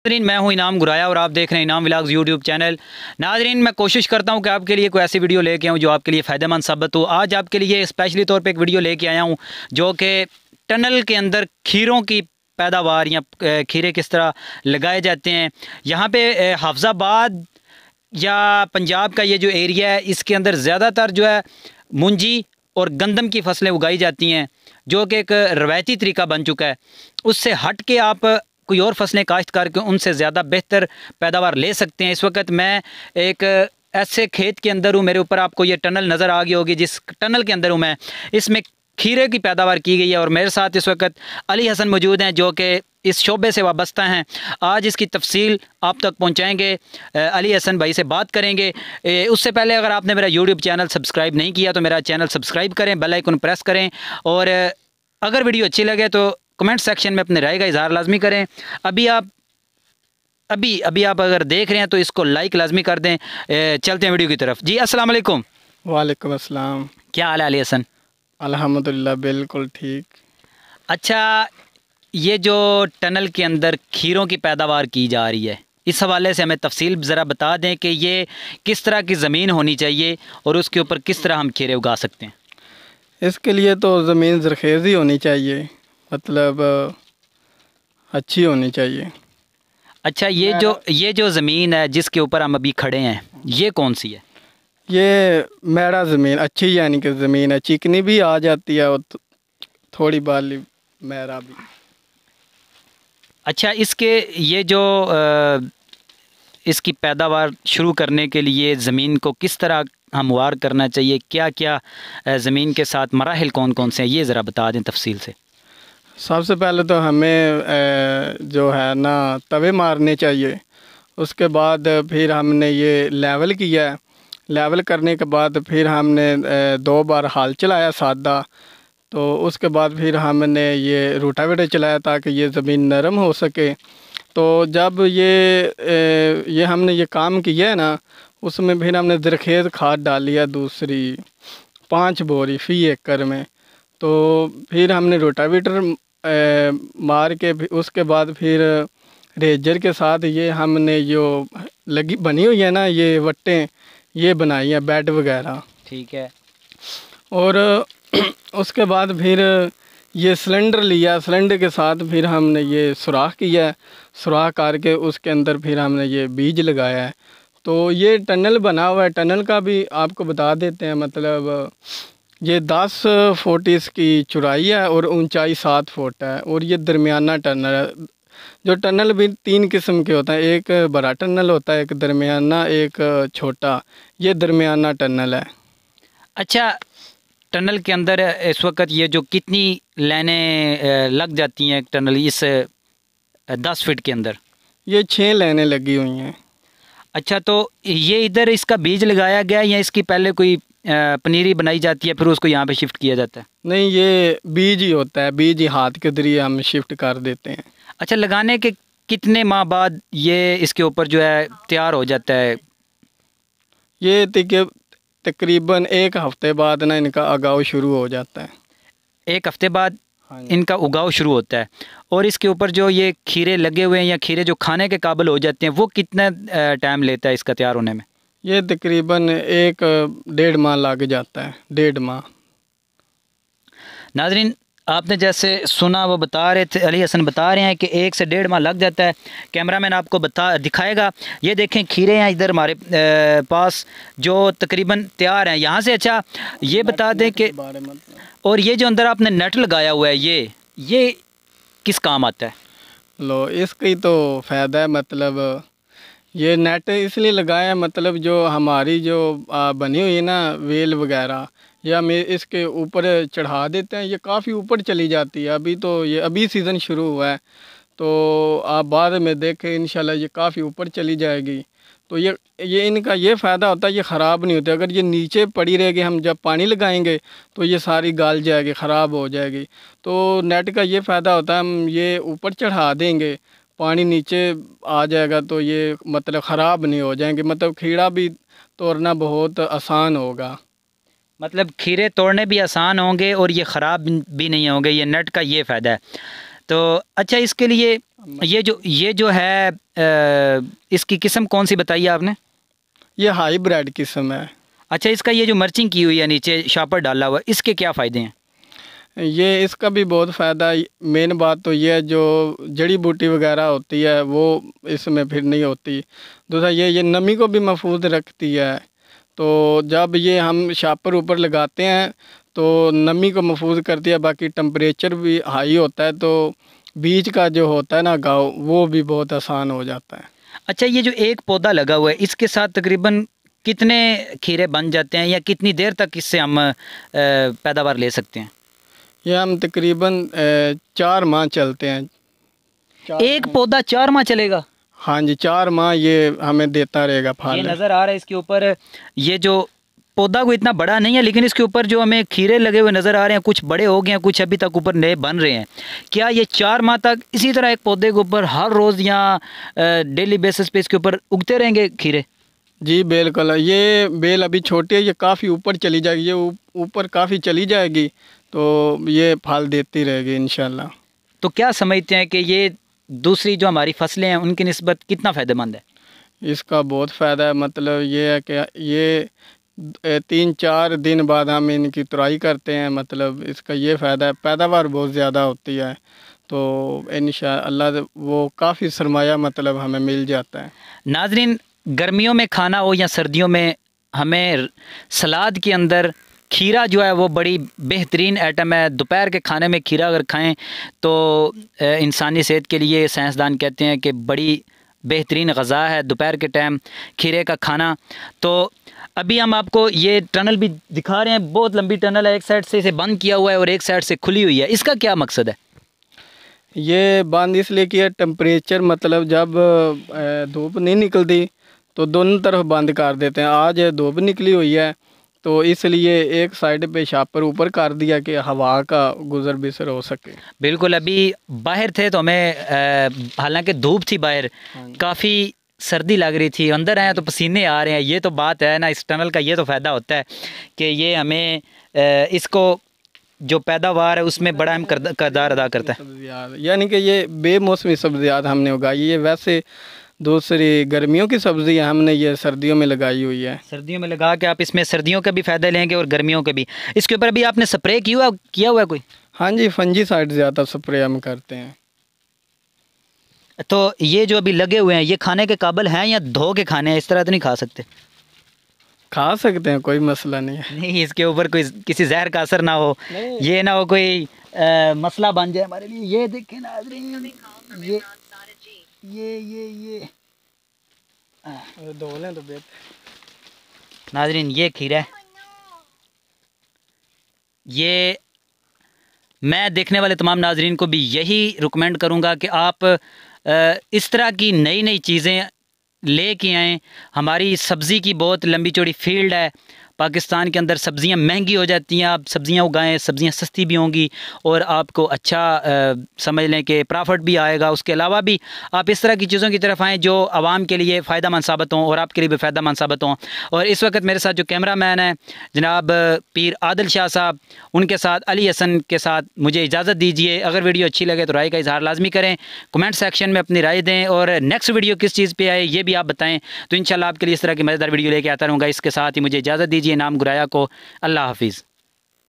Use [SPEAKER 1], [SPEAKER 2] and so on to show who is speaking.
[SPEAKER 1] नाज़रीन, मैं हूं इनाम गुराया और आप देख रहे हैं इनाम व्लॉग्स यूट्यूब चैनल। नाज़रीन, मैं कोशिश करता हूं कि आपके लिए कोई ऐसी वीडियो लेके आऊं जो आपके लिए फ़ायदेमंद साबित हो। आज आपके लिए स्पेशली तौर पे एक वीडियो लेके आया हूं जो कि टनल के अंदर खीरों की पैदावार या खीरे किस तरह लगाए जाते हैं। यहाँ पे हाफजाबाद या पंजाब का ये जो एरिया है, इसके अंदर ज़्यादातर जो है मुंजी और गंदम की फसलें उगाई जाती हैं, जो कि एक रवायती तरीका बन चुका है। उससे हट के आप कोई और फसलें काश्त करके उनसे ज़्यादा बेहतर पैदावार ले सकते हैं। इस वक्त मैं एक ऐसे खेत के अंदर हूँ, मेरे ऊपर आपको ये टनल नज़र आ गई होगी, जिस टनल के अंदर हूँ मैं। इसमें खीरे की पैदावार की गई है और मेरे साथ इस वक्त अली हसन मौजूद हैं जो कि इस शोबे से वाबस्ता हैं। आज इसकी तफसील आप तक पहुंचाएंगे, अली हसन भाई से बात करेंगे। उससे पहले अगर आपने मेरा यूट्यूब चैनल सब्सक्राइब नहीं किया तो मेरा चैनल सब्सक्राइब करें, बेल आइकन प्रेस करें और अगर वीडियो अच्छी लगे तो कमेंट सेक्शन में अपने राय का इजहार लाजमी करें। अभी आप अगर देख रहे हैं तो इसको लाइक लाजमी कर दें। चलते हैं वीडियो की तरफ। जी अस्सलाम वालेकुम।
[SPEAKER 2] वालेकुम अस्सलाम।
[SPEAKER 1] क्या हाल है अली हसन?
[SPEAKER 2] अल्हम्दुलिल्लाह बिल्कुल ठीक।
[SPEAKER 1] अच्छा, ये जो टनल के अंदर खीरों की पैदावार की जा रही है, इस हवाले से हमें तफसील ज़रा बता दें कि ये किस तरह की ज़मीन होनी चाहिए और उसके ऊपर किस तरह हम खीरे उगा सकते हैं।
[SPEAKER 2] इसके लिए तो ज़मीन ज़रख़ेज़ी होनी चाहिए, मतलब अच्छी होनी चाहिए।
[SPEAKER 1] अच्छा, ये जो ज़मीन है जिसके ऊपर हम अभी खड़े हैं, ये कौन सी है?
[SPEAKER 2] ये मैड़ा ज़मीन अच्छी, यानी कि ज़मीन है, चिकनी भी आ जाती है और थोड़ी बाली मैड़ा भी।
[SPEAKER 1] अच्छा, ये जो इसकी पैदावार शुरू करने के लिए ज़मीन को किस तरह हमवार करना चाहिए, क्या क्या ज़मीन के साथ मराहिल कौन कौन से हैं, ये ज़रा बता दें तफसील से।
[SPEAKER 2] सबसे पहले तो हमें जो है ना तवे मारने चाहिए। उसके बाद फिर हमने ये लेवल किया है। लेवल करने के बाद फिर हमने 2 बार हल चलाया सादा। तो उसके बाद फिर हमने ये रोटावेटर चलाया ताकि ये ज़मीन नरम हो सके। तो जब ये हमने ये काम किया है ना, उसमें फिर हमने ज़रख़ेज़ खाद डाली है दूसरी 5 बोरी फ़ी एकड़ में। तो फिर हमने रोटावेटर मार के उसके बाद फिर रेजर के साथ ये हमने जो बनी हुई है ना ये वट्टें, ये बनाई है बेड वगैरह।
[SPEAKER 1] ठीक है।
[SPEAKER 2] और उसके बाद फिर ये सिलेंडर लिया, सिलेंडर के साथ फिर हमने ये सुराख किया है। सुराख करके उसके अंदर फिर हमने ये बीज लगाया है। तो ये टनल बना हुआ है। टनल का भी आपको बता देते हैं, मतलब ये 10 फुट इसकी चौड़ाई है और ऊंचाई 7 फुट है और ये दरमियाना टनल है। जो टनल भी 3 किस्म के होते हैं, एक बड़ा टनल होता है, एक दरमियाना, एक छोटा। ये दरमियाना टनल है।
[SPEAKER 1] अच्छा, टनल के अंदर इस वक्त ये जो कितनी लाइनें लग जाती हैं टनल इस 10 फीट के अंदर?
[SPEAKER 2] ये 6 लाइनें लगी हुई हैं।
[SPEAKER 1] अच्छा, तो ये इधर इसका बीज लगाया गया या इसकी पहले कोई पनीरी बनाई जाती है फिर उसको यहाँ पे शिफ्ट किया जाता है?
[SPEAKER 2] नहीं, ये बीज ही होता है, बीज ही हाथ के ज़रिए हम शिफ्ट कर देते हैं।
[SPEAKER 1] अच्छा, लगाने के कितने माह बाद ये इसके ऊपर जो है तैयार हो जाता है?
[SPEAKER 2] ये तकरीबन 1 हफ़्ते बाद ना इनका उगाव शुरू हो जाता है।
[SPEAKER 1] 1 हफ़्ते बाद
[SPEAKER 2] हाँ,
[SPEAKER 1] इनका उगाव शुरू होता है। और इसके ऊपर जो ये खीरे लगे हुए हैं या खीरे जो खाने के काबिल हो जाते हैं, वो कितना टाइम लेता है इसका तैयार होने में?
[SPEAKER 2] ये तकरीबन 1-1.5 माह लग जाता है, 1.5 माह।
[SPEAKER 1] नाज़रीन, आपने जैसे सुना वो बता रहे थे, अली हसन बता रहे हैं कि 1 से 1.5 माह लग जाता है। कैमरामैन आपको दिखाएगा। ये देखें खीरे हैं इधर हमारे पास जो तकरीबन तैयार हैं यहाँ से। अच्छा, ये बता दें कि और ये जो अंदर आपने नेट लगाया हुआ है ये किस काम आता है?
[SPEAKER 2] लो, इसकी तो फ़ायदा है, मतलब ये नेट इसलिए लगाया है, मतलब जो हमारी जो बनी हुई है ना वेल वगैरह, या हम इसके ऊपर चढ़ा देते हैं, ये काफ़ी ऊपर चली जाती है। अभी तो ये अभी सीज़न शुरू हुआ है, तो आप बाद में देखें इंशाल्लाह ये काफ़ी ऊपर चली जाएगी। तो ये इनका ये फ़ायदा होता है, ये ख़राब नहीं होती। अगर ये नीचे पड़ी रहेगी, हम जब पानी लगाएंगे तो ये सारी गाल जाएगी, ख़राब हो जाएगी। तो नेट का ये फ़ायदा होता है, हम ये ऊपर चढ़ा देंगे, पानी नीचे आ जाएगा तो ये मतलब ख़राब नहीं हो जाएंगे, मतलब खीरा भी तोड़ना बहुत आसान होगा।
[SPEAKER 1] मतलब खीरे तोड़ने भी आसान होंगे और ये ख़राब भी नहीं होंगे, ये नेट का ये फ़ायदा है। तो अच्छा, इसके लिए ये जो है इसकी किस्म कौन सी बताई है आपने?
[SPEAKER 2] ये हाईब्रिड किस्म है।
[SPEAKER 1] अच्छा, इसका ये जो मर्चिंग की हुई है नीचे शापर डाला हुआ, इसके क्या फ़ायदे हैं?
[SPEAKER 2] ये इसका भी बहुत फ़ायदा। मेन बात तो ये है, जो जड़ी बूटी वगैरह होती है वो इसमें फिर नहीं होती। दूसरा ये नमी को भी महफूज रखती है। तो जब ये हम शापर ऊपर लगाते हैं तो नमी को महफूज करती है। बाकी टेम्परेचर भी हाई होता है तो बीज का जो होता है ना गाँव, वो भी बहुत आसान हो जाता है।
[SPEAKER 1] अच्छा, ये जो एक पौधा लगा हुआ है, इसके साथ तकरीबन कितने खीरे बन जाते हैं या कितनी देर तक इससे हम पैदावार ले सकते हैं?
[SPEAKER 2] ये हम तकरीबन 4 माह चलते हैं।
[SPEAKER 1] एक पौधा 4 माह चलेगा?
[SPEAKER 2] हाँ जी, 4 माह ये हमें देता रहेगा फल।
[SPEAKER 1] ये नज़र आ रहा है इसके ऊपर, ये जो पौधा कोई इतना बड़ा नहीं है, लेकिन इसके ऊपर जो हमें खीरे लगे हुए नज़र आ रहे हैं, कुछ बड़े हो गए हैं, कुछ अभी तक ऊपर नए बन रहे हैं। क्या ये 4 माह तक इसी तरह एक पौधे के ऊपर हर रोज़ या डेली बेसिस पे इसके ऊपर उगते रहेंगे खीरे?
[SPEAKER 2] जी बिल्कुल। ये बेल अभी छोटी है, ये काफ़ी ऊपर चली जाएगी। ये ऊपर काफ़ी चली जाएगी तो ये फल देती रहेगी इंशाल्लाह।
[SPEAKER 1] तो क्या समझते हैं कि ये दूसरी जो हमारी फसलें हैं उनकी निस्बत कितना फ़ायदेमंद है?
[SPEAKER 2] इसका बहुत फ़ायदा है। मतलब ये है कि ये 3-4 दिन बाद हम इनकी तुराई करते हैं। मतलब इसका ये फ़ायदा है, पैदावार बहुत ज़्यादा होती है तो इंशाअल्लाह वो काफ़ी सरमाया मतलब हमें मिल जाता है।
[SPEAKER 1] नाज़रीन, गर्मियों में खाना हो या सर्दियों में, हमें सलाद के अंदर खीरा जो है वो बड़ी बेहतरीन आइटम है। दोपहर के खाने में खीरा अगर खाएं तो इंसानी सेहत के लिए साइंसदान कहते हैं कि बड़ी बेहतरीन ग़ज़ा है दोपहर के टाइम खीरे का खाना। तो अभी हम आपको ये टनल भी दिखा रहे हैं, बहुत लंबी टनल है, एक साइड से इसे बंद किया हुआ है और एक साइड से खुली हुई है। इसका क्या मकसद है?
[SPEAKER 2] ये बंद इसलिए किया, टेम्परेचर मतलब जब धूप नहीं निकलती तो दोनों तरफ बंद कर देते हैं। आज धूप निकली हुई है तो इसलिए एक साइड पे शापर ऊपर कर दिया कि हवा का गुजर बसर हो सके।
[SPEAKER 1] बिल्कुल, अभी बाहर थे तो हमें हालांकि धूप थी बाहर, काफ़ी सर्दी लग रही थी, अंदर आए तो पसीने आ रहे हैं। ये तो बात है ना, इस टनल का ये तो फ़ायदा होता है कि ये हमें इसको जो पैदावार है उसमें बड़ा अहम किरदार अदा करता है।
[SPEAKER 2] यानी कि ये बेमौसमी सब्जियात हमने उगाई। ये वैसे दूसरी गर्मियों की सब्ज़ी हमने ये सर्दियों में लगाई हुई है।
[SPEAKER 1] सर्दियों में लगा के आप इसमें सर्दियों का भी फ़ायदा लेंगे और गर्मियों के भी। इसके ऊपर अभी आपने स्प्रे किया हुआ है कोई?
[SPEAKER 2] हाँ जी, फंजीसाइड ज़्यादा स्प्रे हम करते हैं।
[SPEAKER 1] तो ये जो अभी लगे हुए हैं ये खाने के काबिल हैं या धो के खाने हैं? इस तरह तो नहीं खा सकते?
[SPEAKER 2] खा सकते हैं, कोई मसला नहीं है।
[SPEAKER 1] नहीं, इसके ऊपर कोई किसी जहर का असर ना हो, ये ना हो कोई मसला बन जाए हमारे लिए। ये देखें नाज़रीन, ये
[SPEAKER 2] धो लें तो बेहतर।
[SPEAKER 1] नाज़रीन, ये खीरा है। ये मैं देखने वाले तमाम नाज़रीन को भी यही रिकमेंड करूँगा कि आप इस तरह की नई नई चीज़ें ले के आएँ। हमारी सब्ज़ी की बहुत लंबी चौड़ी फील्ड है पाकिस्तान के अंदर। सब्ज़ियाँ महंगी हो जाती हैं, आप सब्ज़ियाँ उगाएं, सब्ज़ियाँ सस्ती भी होंगी और आपको अच्छा समझ लें कि प्रॉफिट भी आएगा। उसके अलावा भी आप इस तरह की चीज़ों की तरफ आएँ जो आवाम के लिए फ़ायदेमंद साबित हों और आपके लिए भी फ़ायदेमंद साबित हों। और इस वक्त मेरे साथ जो कैमरा मैन है जनाब पीर आदिल शाह साहब, उनके साथ अली हसन के साथ मुझे इजाज़त दीजिए। अगर वीडियो अच्छी लगे तो राय का इजहार लाजमी करें, कमेंट सेक्शन में अपनी राय दें और नेक्स्ट वीडियो किस चीज़ पे आए ये भी आप बताएं, तो इंशाल्लाह आपके लिए इस तरह की मज़ेदार वीडियो लेके आता रहूँगा। इसके साथ ही मुझे इजाज़त दीजिए। नाम गुराया को अल्लाह हाफिज़।